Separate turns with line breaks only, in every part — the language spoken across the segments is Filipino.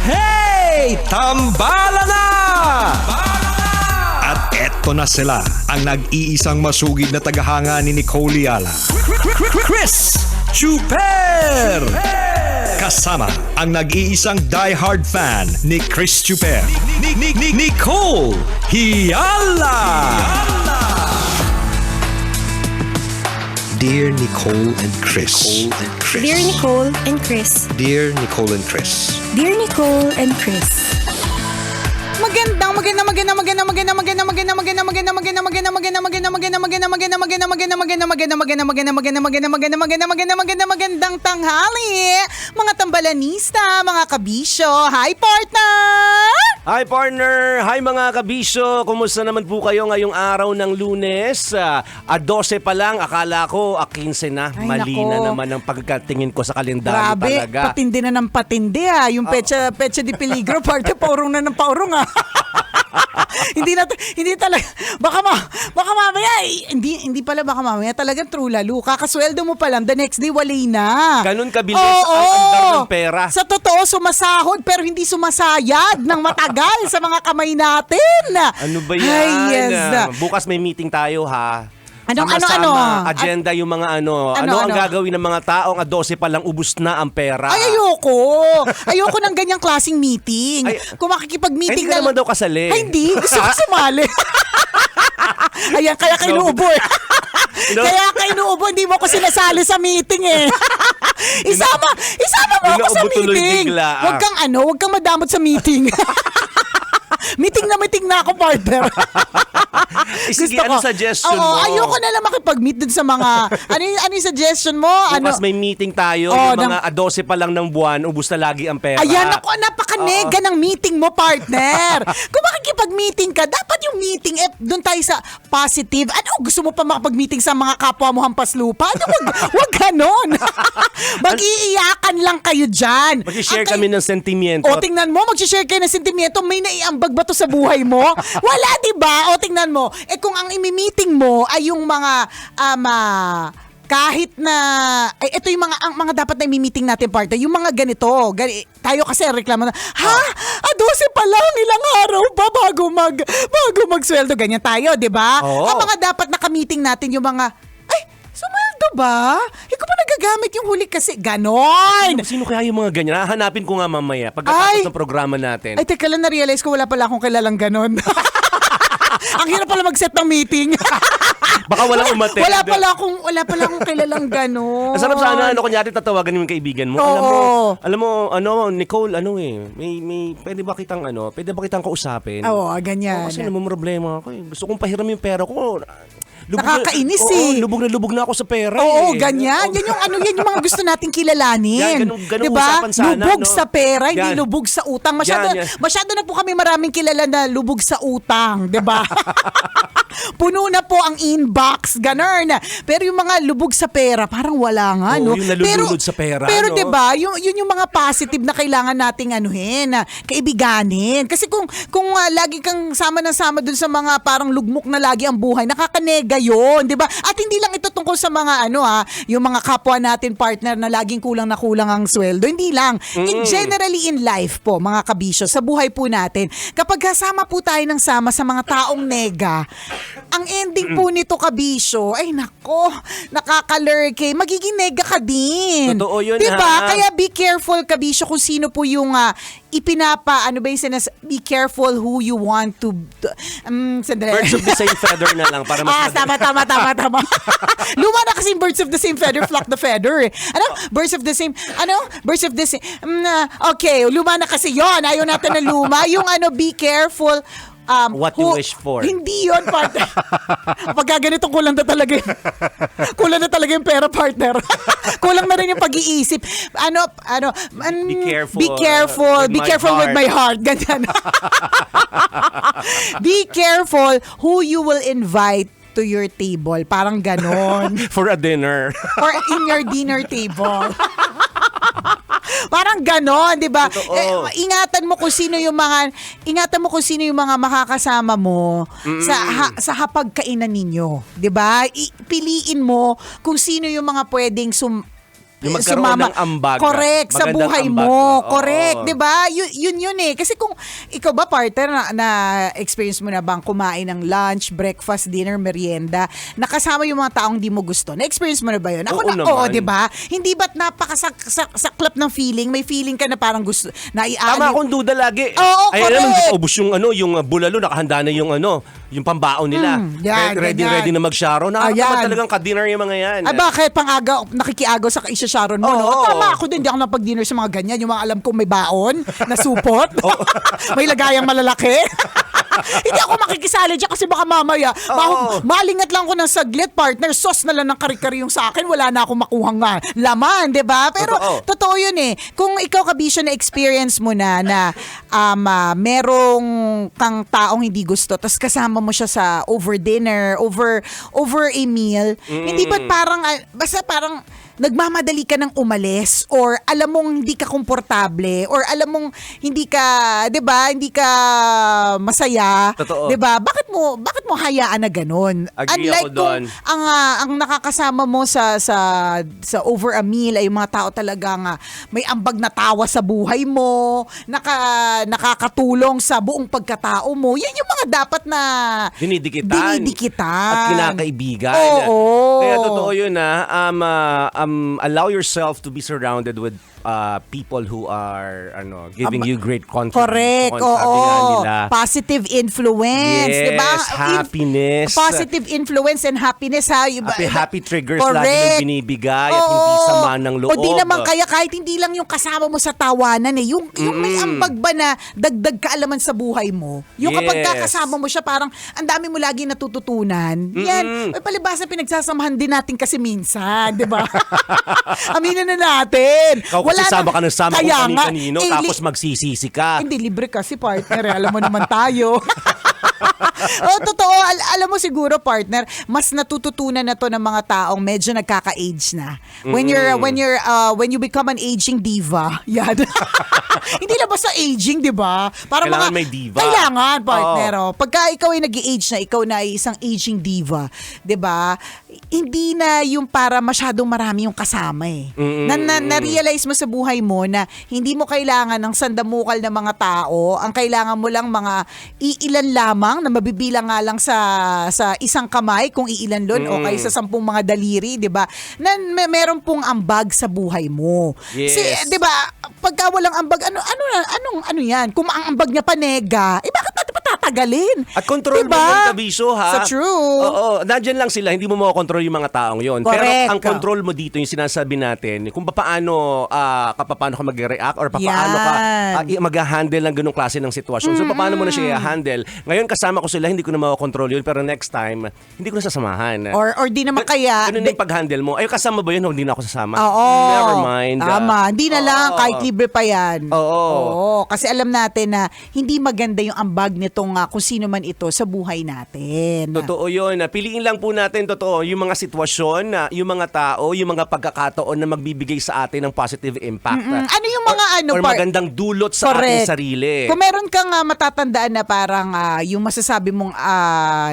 Hey! Tambala na! At eto na sila, ang nag-iisang masugid na tagahanga ni Nicole Yala. Chris Chuper! Kasama ang nag-iisang die-hard fan ni Chris Chuper. Nicole Yala! Dear Nicole and Chris.
Dear Nicole and Chris.
Dear Nicole and Chris.
Dear Nicole and Chris.
Magandang tanghali, mga tambalanista, mga kabisyo. Hi, partner!
Hi partner! Hi mga kabisyo! Kumusta naman po kayo ngayong araw ng Lunes? 12 pa lang, akala ko 15 na.
Ay,
Mali
nako.
na naman ang pagkatingin ko sa kalendaryo
Grabe,
talaga.
patindi na ng patindi ha. Yung pecha di peligro, parte paurong na ng paurong ha. hindi talaga, baka mamaya, hindi pala baka mamaya, talagang true lalo. Kakasweldo mo pa lang, the next day wali na.
Ganun kabilis ang andar ng pera.
Sa totoo, sumasahod pero hindi sumasayad ng matagal sa mga kamay natin.
Ano ba yan?
Ay, yes.
Bukas may meeting tayo ha.
Ano?
Agenda yung mga ano ang gagawin ng mga taong 12 pa lang ubus na ang pera.
Ay, ayoko ng ganyang klaseng meeting.
Ay,
kung makikipag-meeting
hindi ka naman daw kasali.
Ay, hindi. Gusto ko sumali. Ayan, kaya kayo inuubo eh. Kaya kayo inuubo, hindi mo ko sinasali sa meeting eh. Isama mo ako sa meeting. Huwag kang madamot sa meeting. Meeting na ako, partner.
Sige, ano suggestion mo?
Ayoko na lang makipag-meet dun sa mga... ano yung suggestion mo?
Bukas may meeting tayo, yung mga 12 pa lang ng buwan, ubus na lagi ang pera.
Ayan, ako, napaka-nega ng meeting mo, partner. Kung makikipag-meeting ka, dapat yung meeting, doon tayo sa positive. Ano, gusto mo pa makapag-meeting sa mga kapwa mo hampas lupa? Wag ganon. Mag-iiyakan lang kayo dyan.
Mag-share kami ng sentimiento.
O, tingnan mo, mag-share kayo ng sentimiento, may naiambag ba to sa buhay mo? Wala, diba? O, tingnan mo. Kung ang imi-meeting mo ay yung mga, kahit na, ito yung mga dapat na imi-meeting natin, partner, yung mga ganito, tayo kasi reklamo na, 12 pa lang, ilang araw pa bago magsweldo, ganyan tayo, diba?
Oo.
Ang mga dapat naka-meeting natin yung mga, sumweldo ba? Hindi ko pa nagagamit yung huli kasi. Ganon!
Sino kaya yung mga ganyan? Hanapin ko nga mamaya pagkatapos ng programa natin.
Ay, teka lang, na-realize ko wala pala akong kilalang ganon. Ang hirap pala mag-set ng meeting.
Baka walang umattend.
Wala pala akong kilalang ganon.
Masarap sana, kunyari tatawagan mo yung kaibigan mo.
Oo.
Alam mo, Nicole, may pwede ba kitang kausapin?
Oo, ganyan.
Kasi namumroblema ako eh. Gusto kong pahiram yung pera ko.
Nakakainis eh.
Lubog na ako sa pera
Oo, ganyan. Yan yung mga gusto nating kilalanin.
Yan, ganun usapan sana,
Lubog
no?
sa pera, hindi
Yan.
lubog sa utang.
Yan.
Masyado na po kami maraming kilala na lubog sa utang, 'di ba? Puno na po ang inbox, ganun. Pero yung mga lubog sa pera, parang wala nga, no?
Yung nalulunod sa pera,
pero
no?
'di ba, yun yung mga positive na kailangan nating kaibiganin. Kasi kung lagi kang sama dun sa mga parang lugmok na lagi ang buhay, nakakanega yun, 'di ba? At hindi lang ito tungkol sa mga yung mga kapwa natin, partner, na laging kulang ang sweldo. Hindi lang. Generally in life po, mga kabisyo, sa buhay po natin, kapag kasama po tayo ng sama sa mga taong nega, ang ending po nito, kabisyo, ay nako, nakakalurke, magiging nega ka din.
Totoo yun,
diba?
ha?
Kaya be careful, kabisyo, kung sino po yung be careful who you want to, sandali.
Birds of the same feather na lang para mas
Tama. Luma na kasi birds of the same feather flock the feather. Birds of the same, okay, luma na kasi yon. Ayaw natin na luma. Yung be careful,
what you wish for.
Hindi yun, partner. Pagka ganito, kulang na talaga yung pera, partner. Kulang na rin yung pag-iisip.
Be careful.
Be careful with my heart. Ganyan. Be careful who you will invite to your table. Parang ganon.
For a dinner.
Or in your dinner table. Parang ganon, 'di ba? Ingatan mo kung sino yung mga makakasama mo sa hapagkainan ninyo, 'di ba? Piliin mo kung sino yung mga pwedeng
Yung magkaroon ng ambag.
Correct, sa
Magandang
buhay
ambag.
mo.
Oo.
Correct, 'di ba? Yun eh. Kasi kung ikaw ba partner na experience mo na bang kumain ng lunch, breakfast, dinner, merienda, nakasama yung mga taong di mo gusto. Na-experience mo na ba 'yun? Ako
Oo
na,
naman.
'di ba? Hindi ba't napakasaklap ng feeling? May feeling ka na parang gusto na
Tama akong duda lagi.
Oo,
Ay, alam mo,
correct.
ubos yung bulalo, nakahanda na yung pambaon nila.
yan,
ready
ganyan.
na mag-sharo.
Ayan.
Nakakatawa talagang ka-dinner yung mga yan.
Ay bakit pang-aga, nakikiagaw sa isa Sharon mo, no?
Oo.
Tama ako din, di ako napag-dinner sa mga ganyan. Yung mga alam kong may baon, na supot, may lagayang malalaki. Hindi ako makikisali dyan kasi baka mamaya, malingat lang ko ng saglit, partner, sauce na lang ng kari-kari yung sa akin, wala na akong makuhang laman, di ba? Pero totoo yun eh. Kung ikaw, Kabisyo, na experience mo na merong kang taong hindi gusto, tapos kasama mo siya sa over dinner, over a meal, hindi ba parang, basta parang nagmamadali ka ng umalis or alam mong hindi ka komportable or alam mong hindi ka, 'di ba, hindi ka masaya,
Totoo.
'di ba? Bakit mo hayaan na ganun?
Agree
Unlike
ako doon.
kung ang nakakasama mo sa over a meal ay yung mga tao talagang may ambag na tawa sa buhay mo, nakakatulong sa buong pagkatao mo. Yan yung mga dapat na
Dinidikitan. At kinakaibigan.
Oo.
Kaya totoo yun allow yourself to be surrounded with people who are giving you great confidence.
Correct.
Sabi nga
Oo.
nila.
Positive influence,
Yes,
'di ba?
happiness.
Positive influence and happiness ha.
Happy triggers
Correct.
lagi yung binibigay at hindi
Oo.
sama ng loob.
O di naman kaya kahit hindi lang yung kasama mo sa tawanan eh. Yung may ambag ba na dagdag kaalaman sa buhay mo. Yung kapag
Yes.
kasama mo siya parang ang dami mo lagi natututunan. Yan. May palibasa pinagsasamahan din natin kasi minsan, 'di ba? Aminin na natin.
Kasi sama ka ng sama kung
Kaya nga,
kanino
eh,
tapos magsisisi ka.
hindi, libre kasi partner. Alam mo naman tayo. Totoo. Alam mo siguro, partner, mas natututunan na to ng mga taong medyo nagkaka-age na. When you become an aging diva, yan. Hindi lang basta aging, di ba? Para
Kailangan may diva.
Kailangan, partner. Pagka ikaw ay nag-age na, ikaw na ay isang aging diva, di ba? Hindi na yung para masyadong marami yung kasama eh. Na-realize mo sa buhay mo na hindi mo kailangan ng sandamukal na mga tao, ang kailangan mo lang mga iilan lamang na mabibilang nga lang sa isang kamay kung iilan lon o kay sa 10 mga daliri, 'di ba? Na meron pong ambag sa buhay mo.
Yes.
'Di ba? Pagka walang ambag, ano 'yan? Kung ang ambag niya panega, bakit natin patatagalin?
At control
Diba?
mo yung Kabisyo, ha?
Sa true.
Oo, nandyan lang sila, hindi mo makokontrol yung mga taong yon. Pero
Correct.
ang control mo dito, yung sinasabi natin, kung paano ka mag-react or paano ka mag-handle ng ganung klase ng sitwasyon. So, paano mo na siya i-handle? Ngayon, kasama ko sila, hindi ko na makokontrol yun, pero next time, hindi ko na sasamahan.
Or di naman kaya.
Ganun na yung pag-handle mo. Ay, kasama ba yun? Hindi na ako sasama.
Oo.
Never mind.
Tama. Hindi na lang,
Oo.
kahit libre pa yan.
Oo.
Kasi alam natin na hindi maganda yung ambag nitong kung sino man ito sa buhay natin.
Totoo yun. Piliin lang po natin, totoo, yung mga sitwasyon, yung mga tao, yung mga pagkakataon na magbibigay sa atin ng positive impact.
Ano yung mga
or magandang dulot sa ating sarili.
Kung meron kang matatandaan na parang yung masasabi mong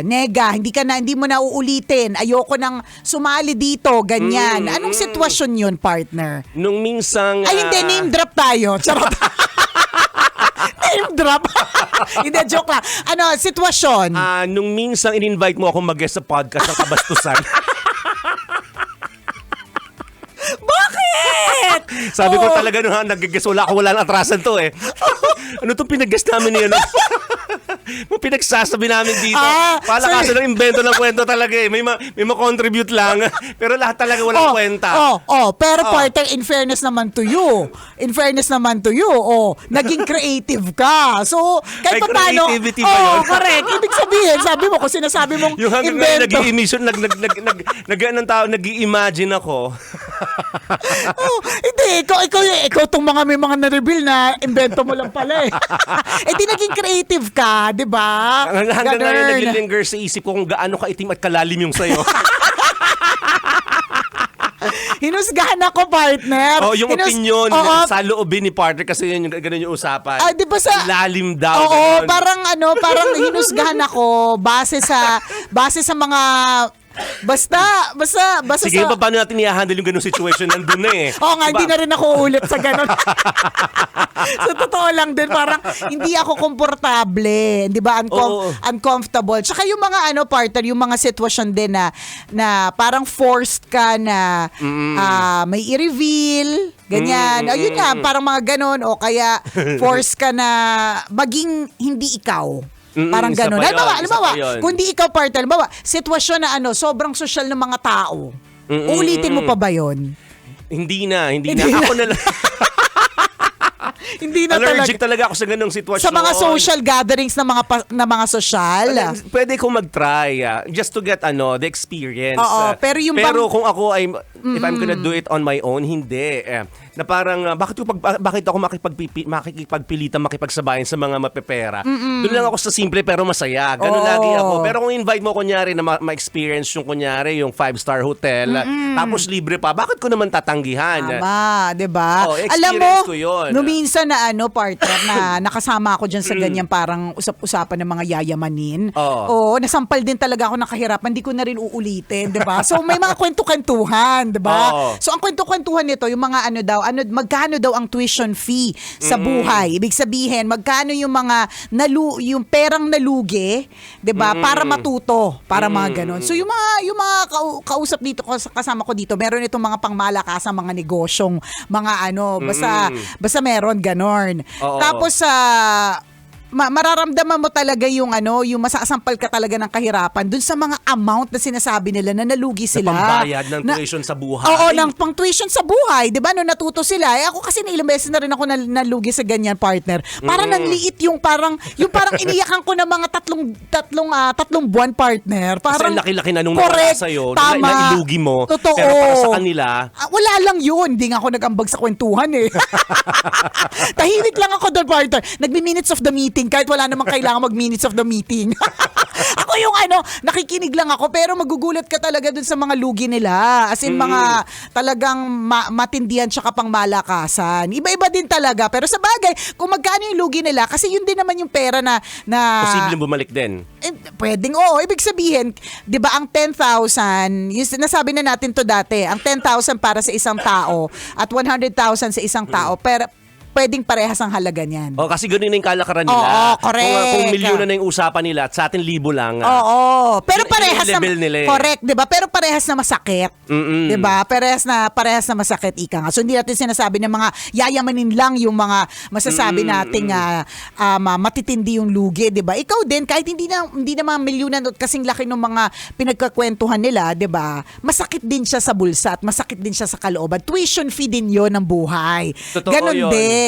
nega, hindi mo na uulitin, ayoko nang sumali dito, ganyan. Anong sitwasyon yun, partner?
Nung minsang...
Ay, hindi, name drop tayo. Charot. Name drop. Hindi, joke lang. Sitwasyon.
nung minsang in-invite mo akong mag-guest sa podcast ng Kabastusan.
Bakit?
Sabi ko talaga nung nag-guest, wala nang atrasan to eh. Ano itong pinag-guest namin niya? Pinagsasabi namin dito. Palakasan ng invento ng kwento talaga eh. May ma-contribute lang. Pero lahat talaga walang kwenta.
Pero partner, in fairness naman to you, naging creative ka. So, kahit
May
pa paano,
creativity ba yun?
correct. Ibig sabihin, sabi mo, kung sinasabi mong
Yung hanggang ngayon
invento.
nag-i-emission, nag-i-imagine ako.
Hindi, ikaw tong may mga na-reveal na invento mo lang pala eh. Di naging creative ka, di ba?
Hanggang ngayon
Ganun.
nag-linger sa isip ko kung gaano kaitim at kalalim yung sayo.
Hinusgahan ako, partner.
Yung opinion
Oo.
sa loobin ni partner kasi yun, ganun yung usapan.
Di ba sa...
Lalim daw.
Oo,
ganun.
parang hinusgahan ako base sa mga Basta
Sige,
sa...
paano natin i-handle yung ganung situation? Nandun na eh.
Oo nga,
Diba?
hindi na rin ako ulit sa ganun. So, totoo lang din, parang hindi ako komportable, di ba?
Oo.
Uncomfortable. Tsaka yung mga partner, yung mga sitwasyon din na parang forced ka na may i-reveal, ganyan. Ayun nga, parang mga ganun. O kaya forced ka na maging hindi ikaw. Parang
isa
ganun.
pa yun,
Halimbawa,
isa pa yun.
kung di ikaw partner, halimbawa, sitwasyon na sobrang social ng mga tao. Ulitin mo pa ba yun?
Hindi na.
Hindi
Ako na lang.
Hindi na
Allergic
talaga.
talaga ako sa ganung sitwasyon.
Sa mga social gatherings na mga social.
Pwede kong mag-try just to get the experience.
Oo, pero yung
kung ako ay if I'm gonna do it on my own, hindi. Na parang bakit ako makikipagpilitan makipagsabayan sa mga mapepera. Doon lang ako sa simple pero masaya. Ganun lagi ako. Pero kung invite mo kunyari na ma-experience yung kunyari yung 5-star hotel, tapos libre pa, bakit ko naman tatanggihan?
Tama, 'di ba?
Oh,
Alam mo,
experience ko yun.
no minsan na partner na nakasama ako diyan sa ganyan parang usap-usapan ng mga yayamanin. Oo, nasampal din talaga ako ng kahirapan, hindi ko na rin uulitin, 'di ba? So may mga kwento-kwentuhan, 'di ba? So ang kwento-kwentuhan nito, yung mga magkano daw ang tuition fee sa buhay? Ibig sabihin, magkano yung mga yung perang nalugi, 'di ba? Para matuto, para mga ganun. So yung mga kausap dito kasama ko dito, meron itong mga pangmalakasang mga negosyong mga basta meron ganon. Tapos mararamdaman mo talaga yung masasampal ka talaga ng kahirapan dun sa mga amount na sinasabi nila na nalugi sila.
Na pambayad ng tuition sa buhay.
Oo, ng pang tuition sa buhay. 'Di ba? No, natuto sila. Ako kasi ilang beses na rin ako nalugi sa ganyan, partner. Parang nangliit yung parang iniyakan ko ng mga tatlong buwan, partner. Parang
kasi laki-laki na nung
correct,
nakala sa'yo,
tama,
na ilugi mo.
Totoo.
Pero para sa kanila,
wala lang yun. Hindi nga ako nag-ambag sa kwentuhan eh. Tahimik lang ako doon, partner. Nagmi-minutes of the meeting kahit wala namang kailangan mag-minutes of the meeting. Ako yung nakikinig lang ako pero magugulat ka talaga dun sa mga lugi nila. As in mga talagang matindihan tsaka pang malakasan. Iba-iba din talaga. Pero sa bagay, kung magkano yung lugi nila, kasi yun din naman yung pera na
posibleng bumalik din.
Pwedeng, oo. Ibig sabihin, di ba ang 10,000, yung nasabi na natin to dati, ang 10,000 para sa isang tao at 100,000 sa isang tao, pero pwedeng parehas ang halaga niyan.
Kasi ganoon na yung kalakaran nila.
Oo, correct.
Kung milyon na yung usapan nila at sa atin libo lang.
Oo. Pero parehas na
level nila eh.
correct, 'di ba? Pero parehas na masakit. 'Di ba? Parehas na masakit ika nga. So hindi natin sinasabi na mga yayamanin lang yung mga masasabi nating matitindi yung lugi, 'di ba? Ikaw din kahit hindi na mga milyunan at kasing laki ng mga pinagkakwentuhan nila, 'di ba? Masakit din siya sa bulsa at masakit din siya sa kalooban. Tuition fee din 'yon ng buhay.
Totoo
Ganon
yun.
din.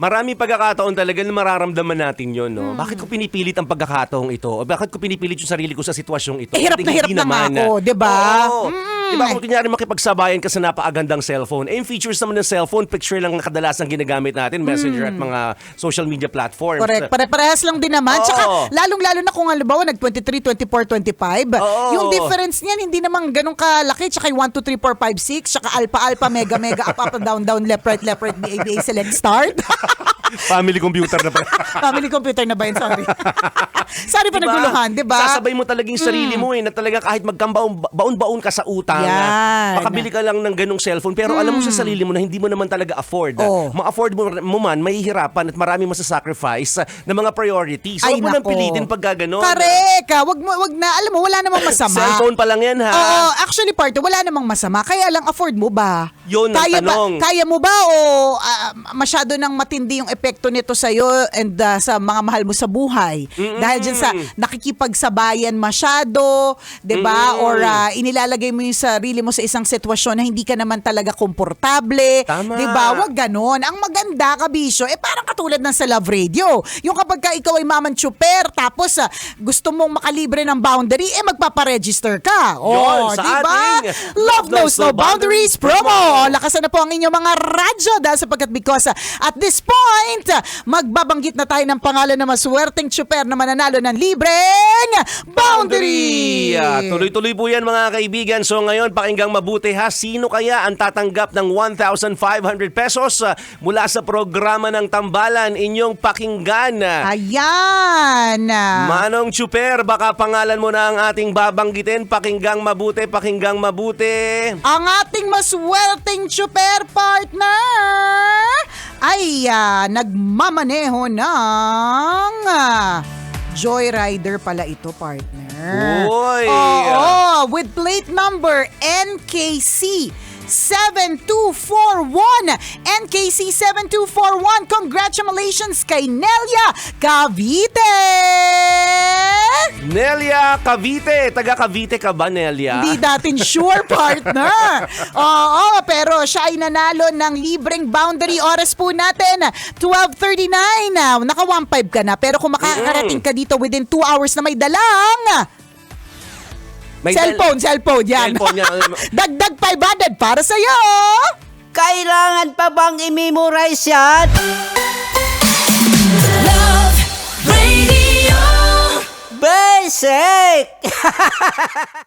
Maraming pagkakataon talaga na mararamdaman natin yun, no? Bakit ko pinipilit ang pagkakataong ito? O bakit ko pinipilit yung sarili ko sa sitwasyong ito?
Hirap na hirap na nga ako, 'di ba?
Oo. Diba kung kunyari makipagsabayan ka sa napakagandang cellphone, yung features naman ng cellphone, picture lang na kadalasang ginagamit natin, Messenger at mga social media platforms.
Correct. Parehas lang din naman. Tsaka lalong-lalo na kung halimbawa nag-23, 24, 25, yung difference niyan hindi naman ganun kalaki. Tsaka yung 1, 2, 3, 4, 5, 6, tsaka alpha, mega, up, down, left, right, BA, select, start.
Family computer na pala.
Family computer na ba yun? Sorry. Sorry pa naguluhan, di ba?
Sasabay mo talaga yung sarili mo na talaga kahit baon-baon ka sa utang.
Yan.
Makabili ka lang ng ganong cellphone pero alam mo sa sarili mo na hindi mo naman talaga afford. Ma-afford mo man, mahihirapan at marami masasacrifice na mga priorities. So, huwag mo nang pilitin pag gano'n.
Correct. Wag na, alam mo, wala namang masama.
Cellphone pa lang yan, ha?
Oo, actually, partner, wala namang masama. Kaya lang, afford mo ba?
Yun ang tanong.
Kaya mo ba o masyado nang matindi yung epekto nito sa'yo and sa mga mahal mo sa buhay? Dahil dyan sa nakikipagsabayan masyado, 'di ba? Or inilalagay mo yung sarili mo sa isang sitwasyon na hindi ka naman talaga komportable, 'di ba? Wag ganon. Ang maganda, kabisyo, parang katulad ng sa Love Radio. Yung kapag ka ikaw ay mamanchuper tapos gusto mong makalibre ng boundary, magpaparegister ka.
Yun,
'di ba? Love Knows No Boundaries promo. Lakasan na po ang inyong mga radyo dahil sapagkat because at this point, point, magbabanggit na tayo ng pangalan na maswerteng tsuper na mananalo ng libreng boundary.
Tuloy-tuloy po yan mga kaibigan. So ngayon, pakinggang mabuti ha. Sino kaya ang tatanggap ng 1,500 pesos mula sa programa ng Tambalan? Inyong pakinggan.
Ayan.
Manong Chuper, baka pangalan mo na ang ating babanggitin. Pakinggang mabuti, pakinggang mabuti.
Ang ating maswerteng tsuper partner ay nagmamaneho ng Joyrider pala ito, partner.
Uy!
Oo, with plate number NKC 7241. NKC 7241. Congratulations kay Nelia Cavite.
Nelia Cavite. Taga Cavite ka ba, Nelia?
Hindi natin sure, partner. Oo, pero siya ay nanalo ng libreng boundary. Oras po natin, 12:39. Naka 1.5 ka na. Pero kung makakarating ka dito within 2 hours na may dalang cellphone, yan.
Cellphone yan.
Dagdag 500 para sa'yo.
Kailangan pa bang i-memorize yan?
Love Radio.
Basic!